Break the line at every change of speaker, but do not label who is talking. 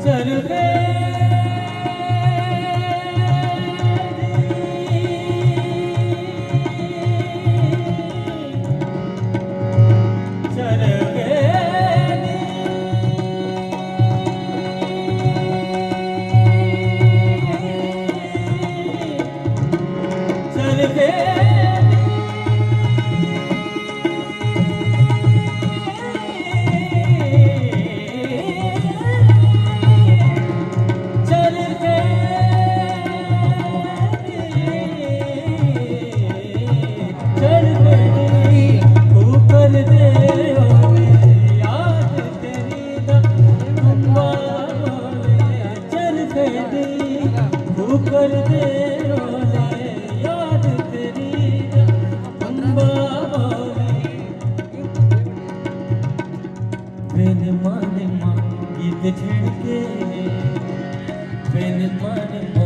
चरखे कर दे रोले याद तेरी अम्बा बोले बिन माने माँ गीत छिड़के बिन माने